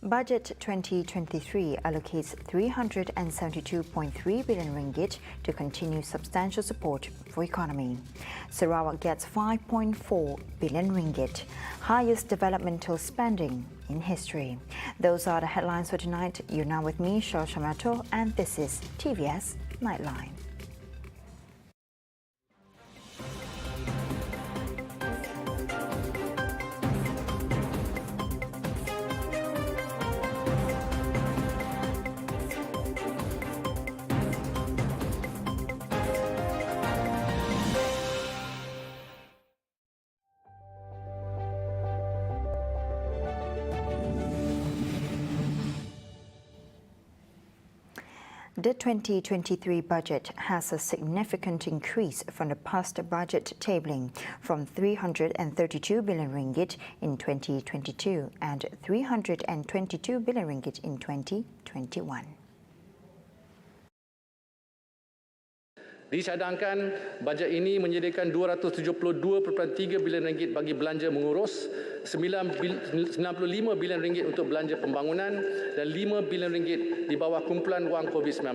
Budget 2023 allocates 372.3 billion ringgit to continue substantial support for economy. Sarawak gets 5.4 billion ringgit, highest developmental spending in history. Those are the headlines for tonight. You're now with me, Shah Shamato, and this is TVS Nightline. The 2023 budget has a significant increase from the past budget tabling from 332 billion ringgit in 2022 and 322 billion ringgit in 2021. Dicadangkan bajet ini menyediakan 272.3 bilion ringgit bagi belanja mengurus, 95 bilion ringgit untuk belanja pembangunan dan 5 bilion ringgit di bawah kumpulan wang COVID-19.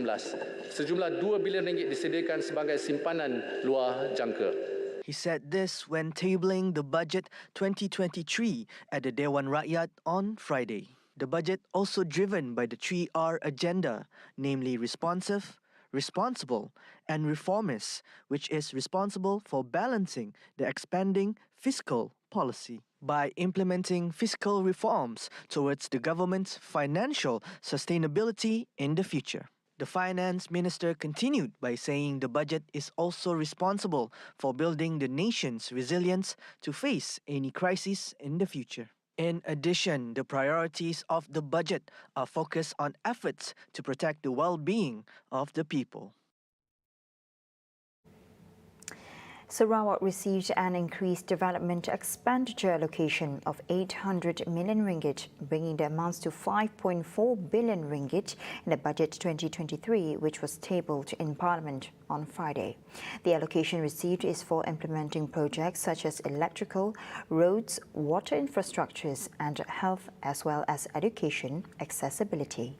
Sejumlah 2 bilion ringgit disediakan sebagai simpanan luar jangka. He said this when tabling the budget 2023 at the Dewan Rakyat on Friday. The budget also driven by the 3R agenda, namely responsive, responsible and reformist, which is responsible for balancing the expanding fiscal policy by implementing fiscal reforms towards the government's financial sustainability in the future. The finance minister continued by saying the budget is also responsible for building the nation's resilience to face any crisis in the future. In addition, the priorities of the budget are focused on efforts to protect the well-being of the people. Sarawak received an increased development expenditure allocation of 800 million ringgit, bringing the amounts to 5.4 billion ringgit in the budget 2023, which was tabled in Parliament on Friday. The allocation received is for implementing projects such as electrical, roads, water infrastructures and health, as well as education accessibility.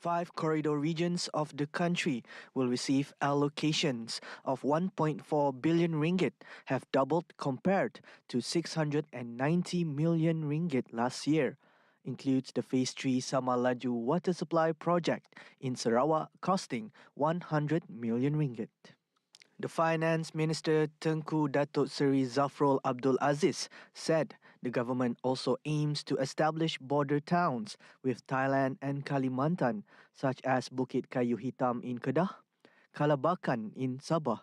5 corridor regions of the country will receive allocations of 1.4 billion ringgit, have doubled compared to 690 million ringgit last year. Includes the Phase 3 Samalaju water supply project in Sarawak costing 100 million ringgit. The Finance Minister Tengku Datuk Seri Zafrul Abdul Aziz said the government also aims to establish border towns with Thailand and Kalimantan, such as Bukit Kayu Hitam in Kedah, Kalabakan in Sabah,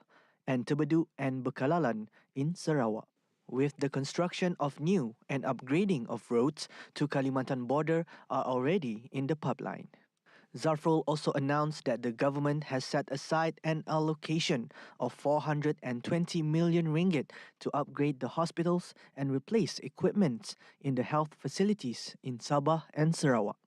and Tebedu and Bekalalan in Sarawak. With the construction of new and upgrading of roads to Kalimantan border are already in the pipeline. Zafrul also announced that the government has set aside an allocation of 420 million ringgit to upgrade the hospitals and replace equipment in the health facilities in Sabah and Sarawak.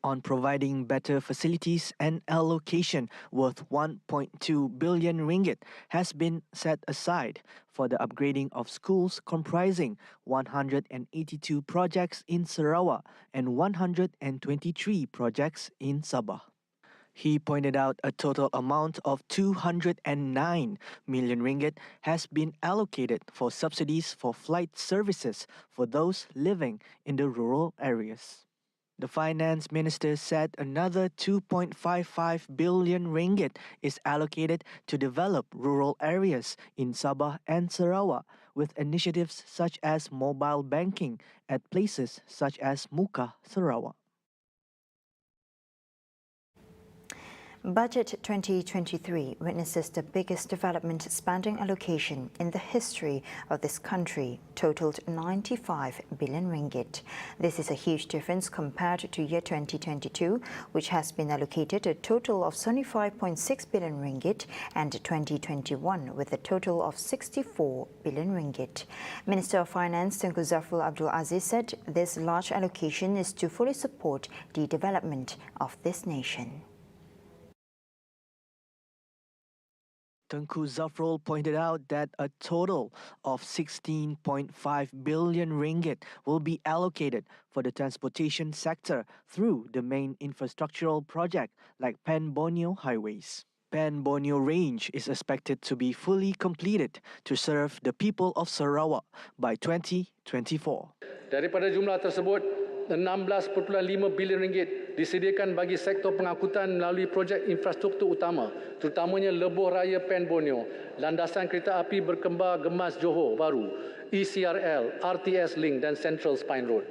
On providing better facilities, an allocation worth 1.2 billion ringgit has been set aside for the upgrading of schools comprising 182 projects in Sarawak and 123 projects in Sabah. He pointed out a total amount of 209 million ringgit has been allocated for subsidies for flight services for those living in the rural areas. The Finance Minister said another 2.55 billion ringgit is allocated to develop rural areas in Sabah and Sarawak with initiatives such as mobile banking at places such as Muka, Sarawak. Budget 2023 witnesses the biggest development spending allocation in the history of this country, totaled 95 billion ringgit. This is a huge difference compared to year 2022, which has been allocated a total of 75.6 billion ringgit, and 2021 with a total of 64 billion ringgit. Minister of Finance Tengku Zafrul Abdul Aziz said this large allocation is to fully support the development of this nation. Tengku Zafrul pointed out that a total of 16.5 billion ringgit will be allocated for the transportation sector through the main infrastructural project like Pan Borneo highways. Pan Borneo Range is expected to be fully completed to serve the people of Sarawak by 2024. Daripada jumlah tersebut, 16.5 bilion ringgit disediakan bagi sektor pengangkutan melalui projek infrastruktur utama, terutamanya lebuh raya Pan Borneo, landasan kereta api berkembar Gemas Johor baru, ECRL, RTS Link dan Central Spine Road.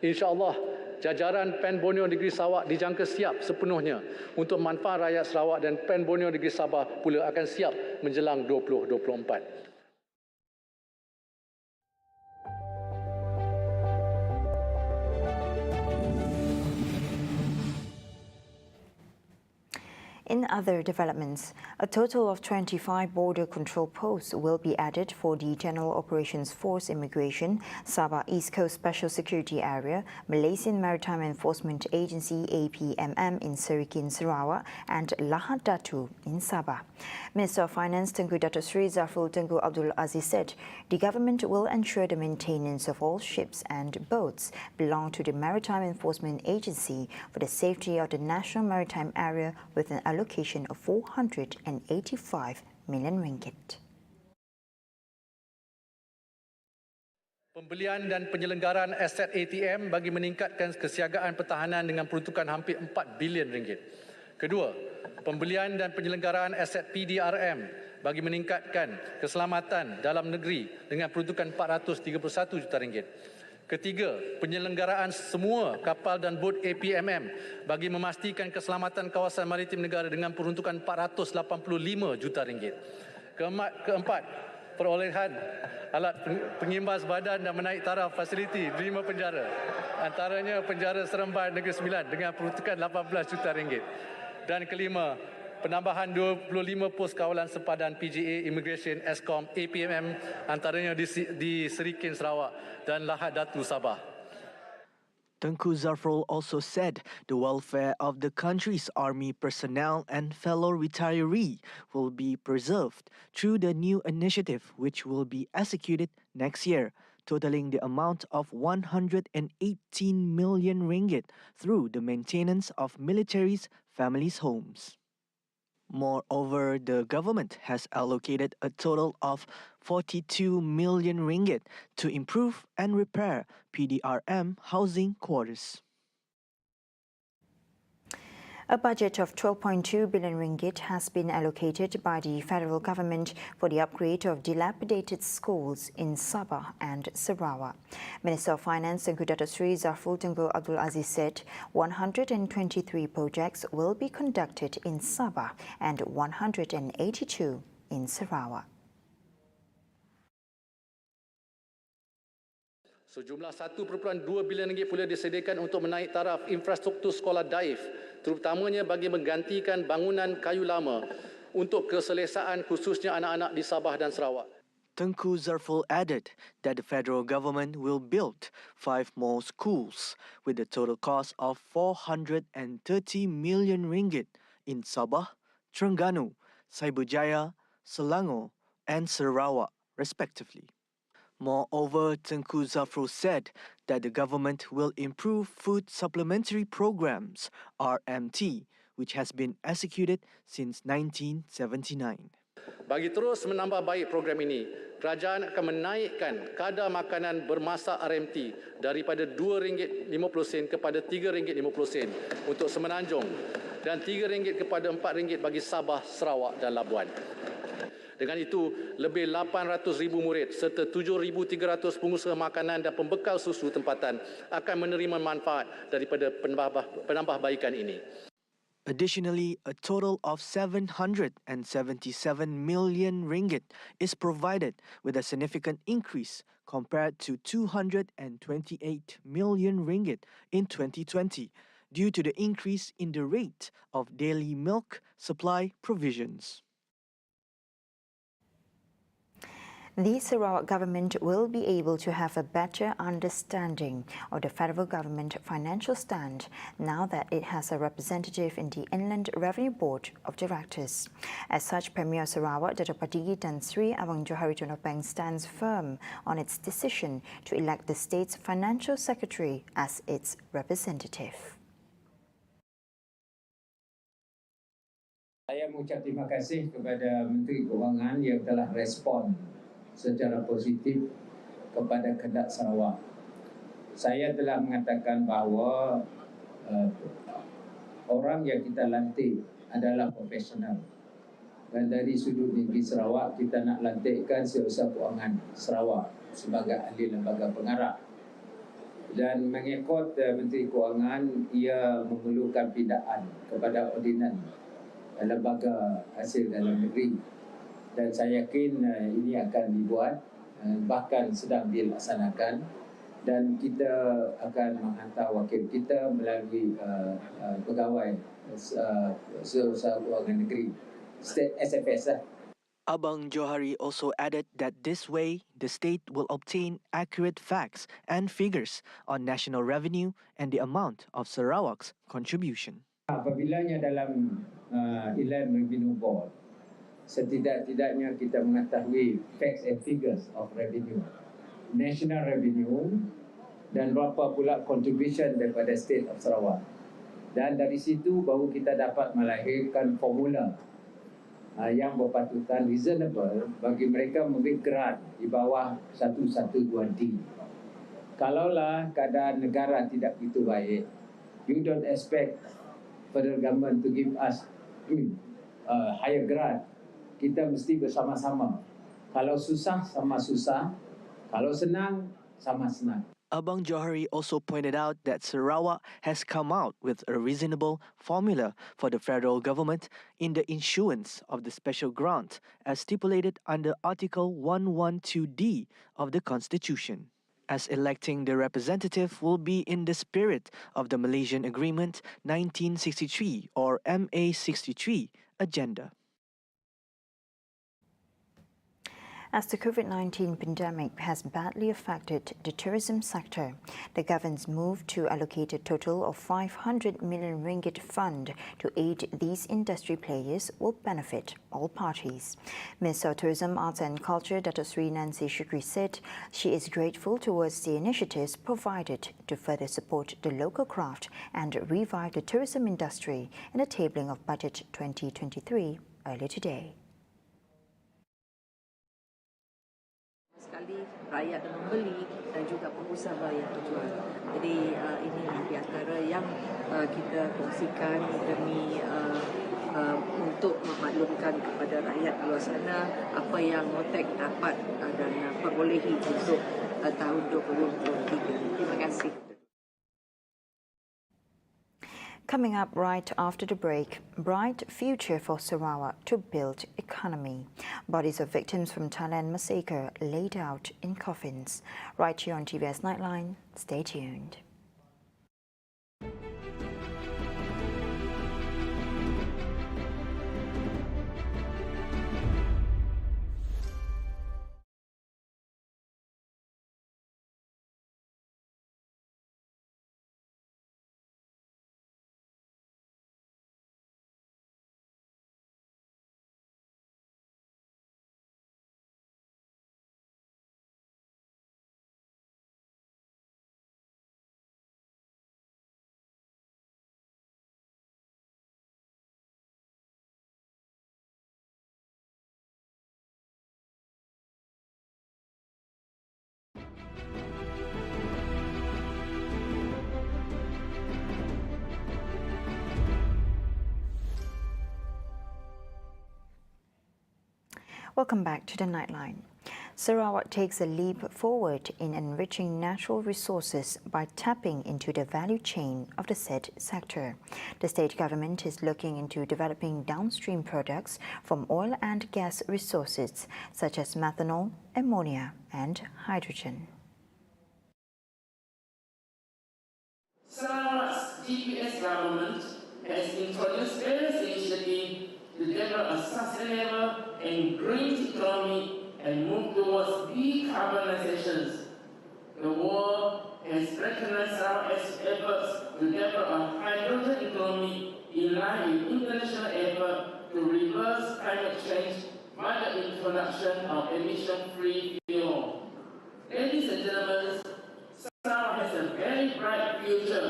InsyaAllah, jajaran Pan Borneo Negeri Sarawak dijangka siap sepenuhnya untuk manfaat rakyat Sarawak dan Pan Borneo Negeri Sabah pula akan siap menjelang 2024. In other developments, a total of 25 border control posts will be added for the General Operations Force Immigration, Sabah East Coast Special Security Area, Malaysian Maritime Enforcement Agency APMM in Serikin, Sarawak and Lahad Datu in Sabah. Minister of Finance Tengku Dato' Sri Zafrul Tengku Abdul Aziz said the government will ensure the maintenance of all ships and boats belong to the Maritime Enforcement Agency for the safety of the National Maritime Area with an allocation of 485 million ringgit. Pembelian dan penyelenggaraan aset ATM bagi meningkatkan kesiagaan pertahanan dengan peruntukan hampir 4 bilion ringgit. Kedua, pembelian dan penyelenggaraan aset PDRM bagi meningkatkan keselamatan dalam negeri dengan peruntukan 431 juta ringgit. Ketiga, penyelenggaraan semua kapal dan bot APMM bagi memastikan keselamatan kawasan maritim negara dengan peruntukan 485 juta ringgit. Keempat, perolehan alat pengimbas badan dan menaik taraf fasiliti 5 penjara, antaranya penjara Seremban Negeri Sembilan dengan peruntukan 18 juta ringgit. Dan kelima, penambahan 25 pos kawalan sepadan PGA, Immigration, Eskom, APMM antaranya di Serikin Sarawak dan Lahad Datu Sabah. Tengku Zafrul also said the welfare of the country's army personnel and fellow retiree will be preserved through the new initiative which will be executed next year, totaling the amount of 118 million ringgit through the maintenance of military's families' homes. Moreover, the government has allocated a total of 42 million ringgit to improve and repair PDRM housing quarters. A budget of 12.2 billion ringgit has been allocated by the federal government for the upgrade of dilapidated schools in Sabah and Sarawak. Minister of Finance Tengku Dato' Sri Zafrul Tengku Abdul Aziz said 123 projects will be conducted in Sabah and 182 in Sarawak. Sejumlah 1.2 bilion ringgit pula disediakan untuk menaik taraf infrastruktur sekolah daif, terutamanya bagi menggantikan bangunan kayu lama untuk keselesaan khususnya anak-anak di Sabah dan Sarawak. Tengku Zafrul added that the federal government will build 5 more schools with a total cost of 430 million ringgit in Sabah, Terengganu, Cyberjaya, Selangor and Sarawak respectively. Moreover, Tengku Zafrul said that the government will improve food supplementary programs, RMT, which has been executed since 1979. Bagi terus menambah baik program ini, kerajaan akan menaikkan kadar makanan bermasak RMT daripada RM2.50 kepada RM3.50 untuk Semenanjung dan RM3 kepada RM4 bagi Sabah, Sarawak dan Labuan. Dengan itu, lebih 800,000 murid serta 7,300 pengusaha makanan dan pembekal susu tempatan akan menerima manfaat daripada penambahbaikan ini. Additionally, a total of 777 million ringgit is provided with a significant increase compared to 228 million ringgit in 2020 due to the increase in the rate of daily milk supply provisions. The Sarawak government will be able to have a better understanding of the federal government financial stand now that it has a representative in the Inland Revenue Board of Directors. As such, Premier Sarawak Dato' Patigi Tan Sri Abang Johari Tonopeng stands firm on its decision to elect the state's financial secretary as its representative. Saya mengucap terima kasih kepada Menteri Keuangan yang telah respon secara positif kepada kehendak Sarawak. Saya telah mengatakan bahawa orang yang kita lantik adalah profesional. Dan dari sudut negeri Sarawak, kita nak lantikkan Setiausaha Keuangan Sarawak sebagai ahli lembaga pengarah. Dan mengikut Menteri Keuangan, ia memerlukan pindaan kepada ordinan lembaga hasil dalam negeri. Dan saya yakin ini akan dibuat, bahkan sedang dilaksanakan, dan kita akan menghantar wakil kita melalui pegawai Setiausaha Keuangan Negeri, SFS. Abang Johari also added that this way, the state will obtain accurate facts and figures on national revenue and the amount of Sarawak's contribution. Apabila dalam Inland Revenue Board, setidak-tidaknya kita mengetahui facts and figures of revenue, national revenue, dan berapa pula contribution daripada state of Sarawak. Dan dari situ baru kita dapat melahirkan formula yang berpatutan reasonable bagi mereka memberi grant di bawah 112D. Kalaulah keadaan negara tidak begitu baik, you don't expect federal government to give us higher grant. Kita mesti bersama-sama. Kalau susah, sama susah. Kalau senang, sama senang. Abang Johari also pointed out that Sarawak has come out with a reasonable formula for the federal government in the issuance of the special grant as stipulated under Article 112D of the Constitution, as electing the representative will be in the spirit of the Malaysian Agreement 1963 or MA63 agenda. As the COVID-19 pandemic has badly affected the tourism sector, the government's move to allocate a total of 500 million ringgit fund to aid these industry players will benefit all parties. Minister of Tourism, Arts and Culture, Dato' Sri Nancy Shukri, said she is grateful towards the initiatives provided to further support the local craft and revive the tourism industry in the tabling of Budget 2023 earlier today. Sekali rakyat membeli dan juga pengusaha yang menjual. Jadi ini di antara yang kita kongsikan demi untuk memaklumkan kepada rakyat luar sana apa yang MOTEC dapat dan perolehi untuk tahun 2023. Terima kasih. Coming up right after the break, bright future for Sarawak to build economy. Bodies of victims from Thailand massacre laid out in coffins. Right here on TVS Nightline, stay tuned. Welcome back to the Nightline. Sarawak takes a leap forward in enriching natural resources by tapping into the value chain of the said sector. The state government is looking into developing downstream products from oil and gas resources such as methanol, ammonia and hydrogen. Sarawak's TVS government has introduced various initiatives to develop a sustainable and green economy and move towards decarbonization. The world has recognized Sarawak's efforts to develop a hydrogen economy in line with international effort to reverse climate change by the introduction of emission-free fuel. Ladies and gentlemen, Sarawak has a very bright future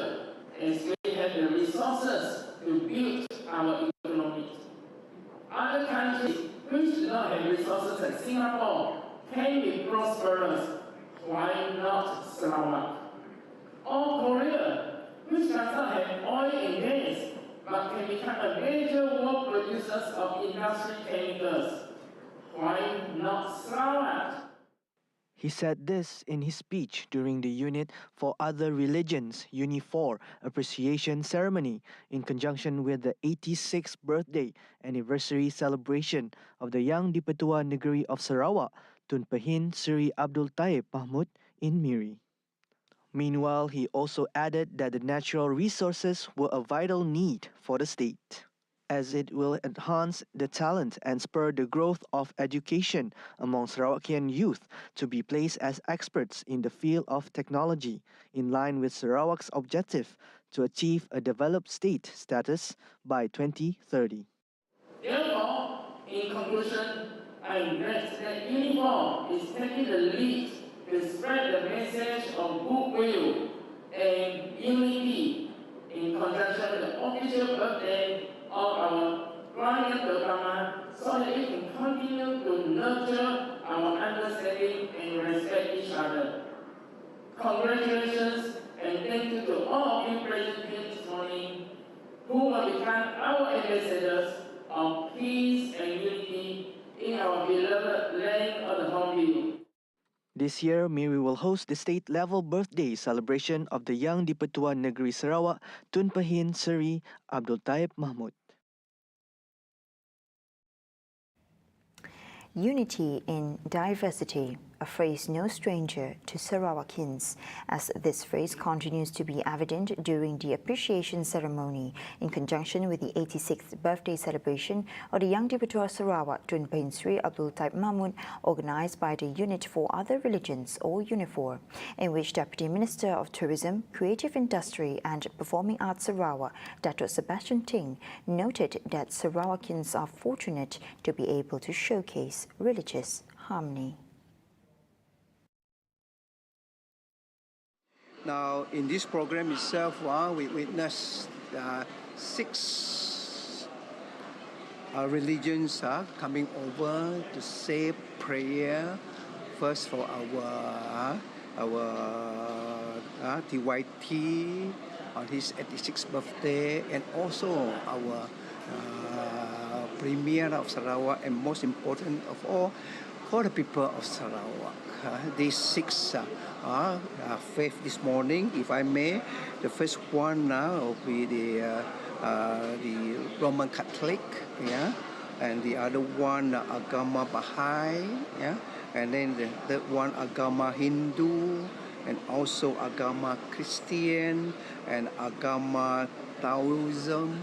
as we have the resources to build our economy. Other countries which do not have resources like Singapore can be prosperous. Why not Sarawak? Or Korea, which does not have oil and gas, but can become a major world producer of industrial chemicals. Why not Sarawak? He said this in his speech during the Unit for Other Religions Uni 4 Appreciation Ceremony in conjunction with the 86th birthday anniversary celebration of the Yang di-Pertua Negeri of Sarawak, Tun Pehin Seri Abdul Taib Mahmud in Miri. Meanwhile, he also added that the natural resources were a vital need for the state, as it will enhance the talent and spur the growth of education among Sarawakian youth to be placed as experts in the field of technology, in line with Sarawak's objective to achieve a developed state status by 2030. Therefore, in conclusion, I am glad that Uniform is taking the lead to spread the message of goodwill and unity in conjunction with the official birthday of our Raya Pertama, so that we can continue to nurture our understanding and respect each other. Congratulations and thank you to all of you present here this morning who will become our ambassadors of peace and unity in our beloved land of the Hornbill. This year, Miri will host the state-level birthday celebration of the Yang di-Pertua Negeri Sarawak, Tun Pehin Seri Abdul Taib Mahmud. Unity in diversity, a phrase no stranger to Sarawakians, as this phrase continues to be evident during the appreciation ceremony in conjunction with the 86th birthday celebration of the Yang di-Pertua Sarawak Tun Pehin Seri Abdul Taib Mahmud, organised by the Unit for Other Religions, or UNIFOR, in which Deputy Minister of Tourism, Creative Industry and Performing Arts Sarawak, Datuk Sebastian Ting, noted that Sarawakians are fortunate to be able to showcase religious harmony. Now, in this program itself, we witnessed 6 religions coming over to say prayer. First for our TYT on his 86th birthday, and also our Premier of Sarawak, and most important of all, for the people of Sarawak. These 6 faith this morning, if I may. The first one will be the Roman Catholic, and the other one Agama Baha'i, and then the third one Agama Hindu, and also Agama Christian, and Agama Taoism,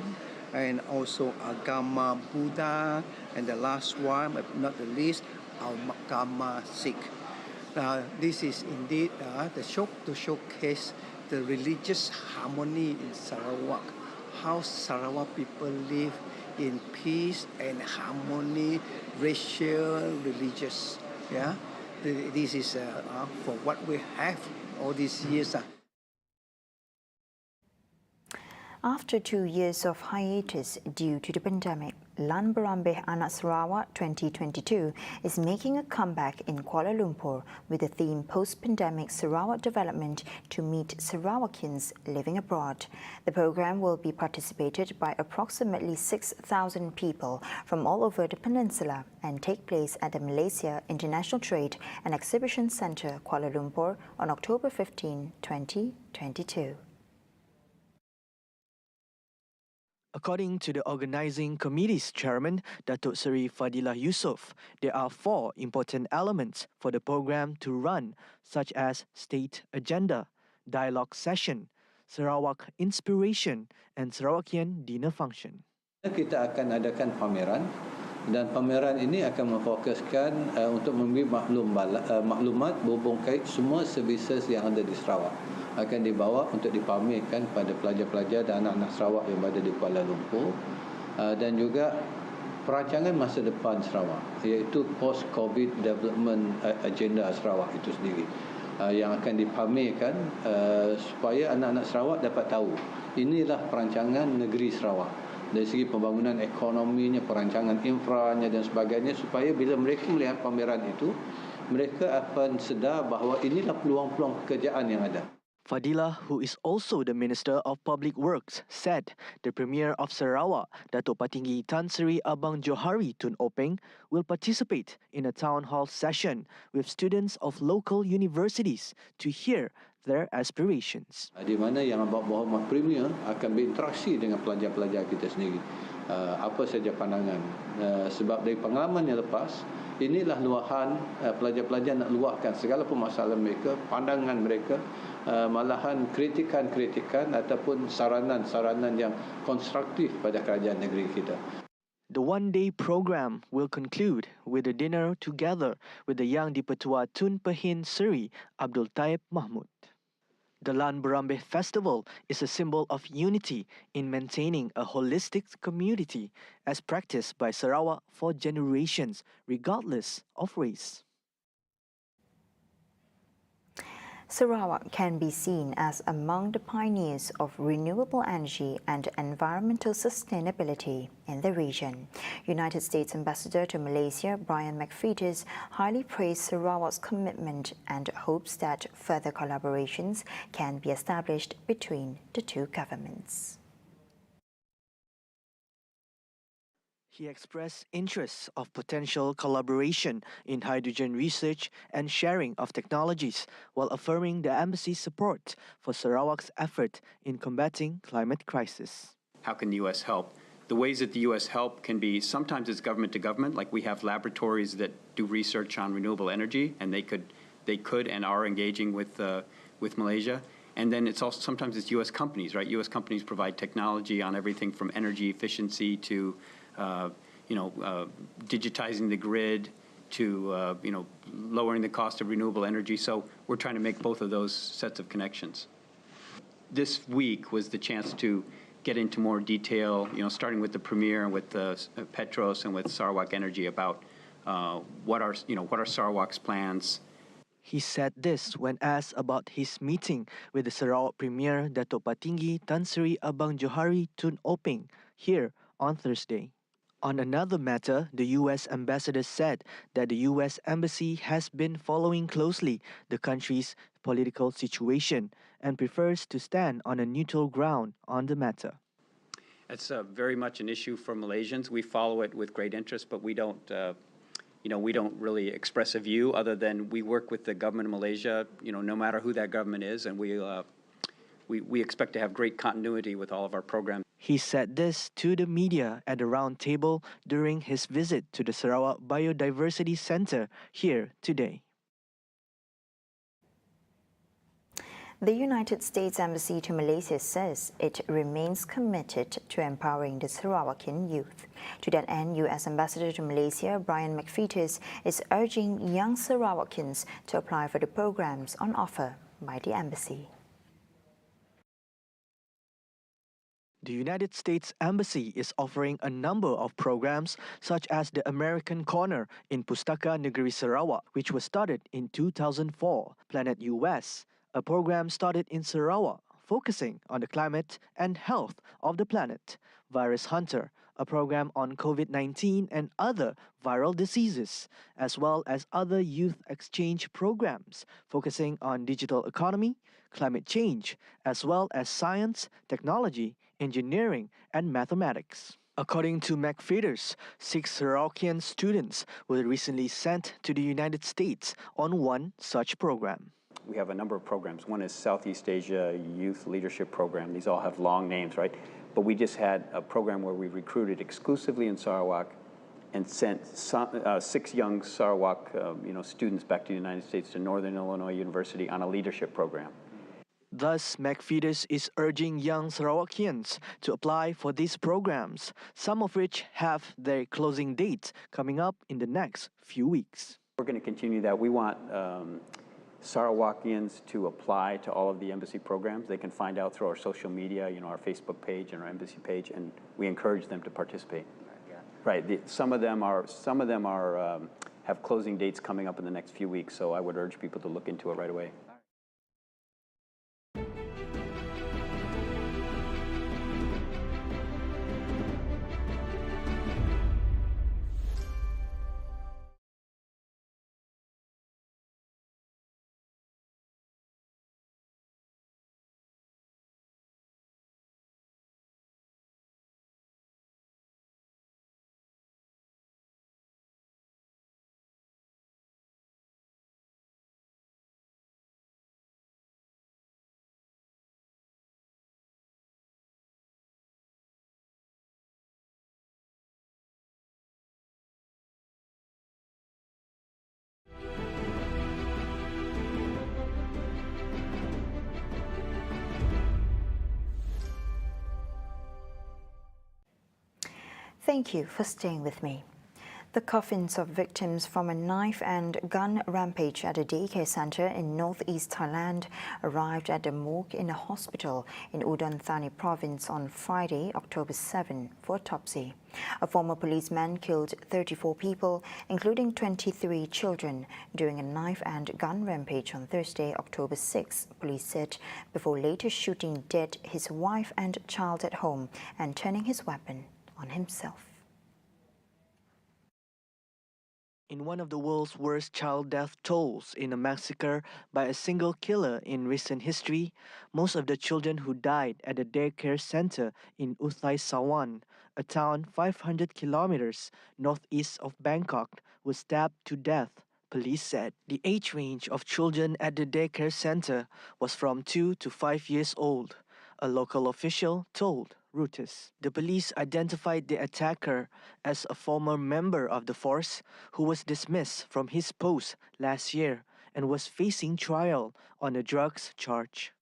and also Agama Buddha, and the last one, but not the least, Agama Sikh. Now, this is indeed to showcase the religious harmony in Sarawak, how Sarawak people live in peace and harmony, racial, religious. This is for what we have all these years. After 2 years of hiatus due to the pandemic, Lan Berambeh Anak Sarawak 2022 is making a comeback in Kuala Lumpur with the theme Post-Pandemic Sarawak Development to meet Sarawakians living abroad. The program will be participated by approximately 6,000 people from all over the peninsula and take place at the Malaysia International Trade and Exhibition Centre, Kuala Lumpur on October 15, 2022. According to the organising committee's chairman, Datuk Seri Fadilah Yusof, there are 4 important elements for the program to run, such as state agenda, dialogue session, Sarawak inspiration, and Sarawakian dinner function. Kita akan adakan pameran Dan pameran ini akan memfokuskan untuk memberi maklumat berhubung kait semua services yang ada di Sarawak akan dibawa untuk dipamerkan pada pelajar-pelajar dan anak-anak Sarawak yang berada di Kuala Lumpur, dan juga perancangan masa depan Sarawak, iaitu post-COVID development agenda Sarawak itu sendiri, yang akan dipamerkan supaya anak-anak Sarawak dapat tahu inilah perancangan negeri Sarawak dari segi pembangunan ekonominya, perancangan infranya dan sebagainya, supaya bila mereka melihat pameran itu, mereka akan sedar bahawa inilah peluang-peluang pekerjaan yang ada. Fadilah, who is also the Minister of Public Works, said the Premier of Sarawak, Datuk Patinggi Tan Sri Abang Johari Tun Openg, will participate in a town hall session with students of local universities to hear their aspirations. Di mana yang Abang Berhormat Premier akan berinteraksi dengan pelajar-pelajar kita sendiri. Apa saja pandangan. Sebab dari pengalaman yang lepas, inilah luahan pelajar-pelajar nak luahkan segala permasalahan mereka, pandangan mereka, malahan kritikan-kritikan ataupun saranan-saranan yang konstruktif pada kerajaan negeri kita. The one-day program will conclude with a dinner together with the Yang di-Pertua Tun Pehin Seri Abdul Taib Mahmud. The Lan Berambeh Festival is a symbol of unity in maintaining a holistic community as practiced by Sarawak for generations, regardless of race. Sarawak can be seen as among the pioneers of renewable energy and environmental sustainability in the region. United States Ambassador to Malaysia Brian McFeeters highly praised Sarawak's commitment and hopes that further collaborations can be established between the two governments. He expressed interests of potential collaboration in hydrogen research and sharing of technologies, while affirming the embassy's support for Sarawak's effort in combating climate crisis. How can the U.S. help? The ways that the U.S. help can be, sometimes it's government to government, like we have laboratories that do research on renewable energy, and they could and are engaging with Malaysia. And then it's also sometimes it's U.S. companies, right? U.S. companies provide technology on everything from energy efficiency to digitizing the grid to lowering the cost of renewable energy. So we're trying to make both of those sets of connections. This week was the chance to get into more detail, starting with the Premier and with Petros and with Sarawak Energy about what are Sarawak's plans. He said this when asked about his meeting with the Sarawak Premier Datuk Patinggi Tan Sri Abang Johari Tun Openg here on Thursday. On another matter, the U.S. ambassador said that the U.S. embassy has been following closely the country's political situation and prefers to stand on a neutral ground on the matter. It's very much an issue for Malaysians. We follow it with great interest, but we don't really express a view other than we work with the government of Malaysia, no matter who that government is, and we expect to have great continuity with all of our programs. He said this to the media at the round table during his visit to the Sarawak Biodiversity Centre here today. The United States Embassy to Malaysia says it remains committed to empowering the Sarawakian youth. To that end, U.S. Ambassador to Malaysia Brian McFeeters is urging young Sarawakians to apply for the programs on offer by the embassy. The United States Embassy is offering a number of programs such as the American Corner in Pustaka Negeri Sarawak, which was started in 2004, Planet US, a program started in Sarawak focusing on the climate and health of the planet, Virus Hunter, a program on COVID-19 and other viral diseases, as well as other youth exchange programs focusing on digital economy, climate change, as well as science, technology, engineering, and mathematics. According to McFeeters, 6 Sarawakian students were recently sent to the United States on one such program. We have a number of programs. One is Southeast Asia Youth Leadership Program. These all have long names, right? But we just had a program where we recruited exclusively in Sarawak and sent 6 young Sarawak students back to the United States to Northern Illinois University on a leadership program. Thus, McFeeders is urging young Sarawakians to apply for these programs, some of which have their closing dates coming up in the next few weeks. We're going to continue that. We want Sarawakians to apply to all of the embassy programs. They can find out through our social media, our Facebook page and our embassy page, and we encourage them to participate. Right. Some of them have closing dates coming up in the next few weeks, so I would urge people to look into it right away. Thank you for staying with me. The coffins of victims from a knife and gun rampage at a daycare center in northeast Thailand arrived at the morgue in a hospital in Udon Thani province on Friday, October 7, for autopsy. A former policeman killed 34 people, including 23 children, during a knife and gun rampage on Thursday, October 6, police said, before later shooting dead his wife and child at home and turning his weapon on himself. In one of the world's worst child death tolls in a massacre by a single killer in recent history, most of the children who died at the daycare center in Uthai Sawan, a town 500 kilometers northeast of Bangkok, were stabbed to death, police said. The age range of children at the daycare center was from 2 to 5 years old, a local official told Reuters. The police identified the attacker as a former member of the force who was dismissed from his post last year and was facing trial on a drugs charge.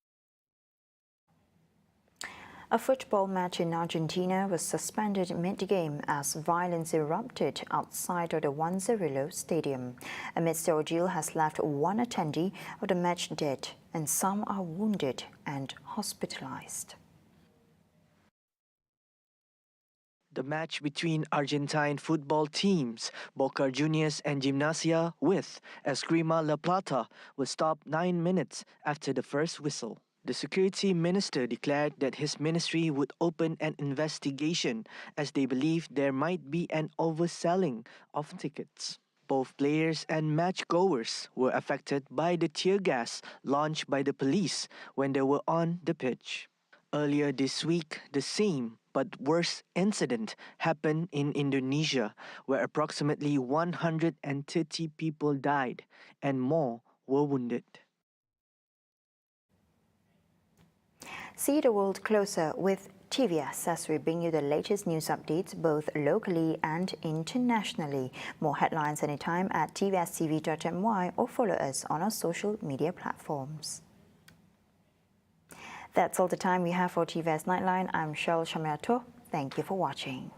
A football match in Argentina was suspended mid-game as violence erupted outside of the Juan Cirilo Stadium. Amidst the ordeal has left one attendee of the match dead and some are wounded and hospitalized. The match between Argentine football teams Boca Juniors and Gimnasia with Esgrima La Plata was stopped 9 minutes after the first whistle. The security minister declared that his ministry would open an investigation as they believed there might be an overselling of tickets. Both players and matchgoers were affected by the tear gas launched by the police when they were on the pitch. Earlier this week, the same but worse incident happened in Indonesia, where approximately 130 people died and more were wounded. See the world closer with TVS as we bring you the latest news updates both locally and internationally. More headlines anytime at tvstv.my or follow us on our social media platforms. That's all the time we have for TVS Nightline. I'm Cheryl Chamiato. Thank you for watching.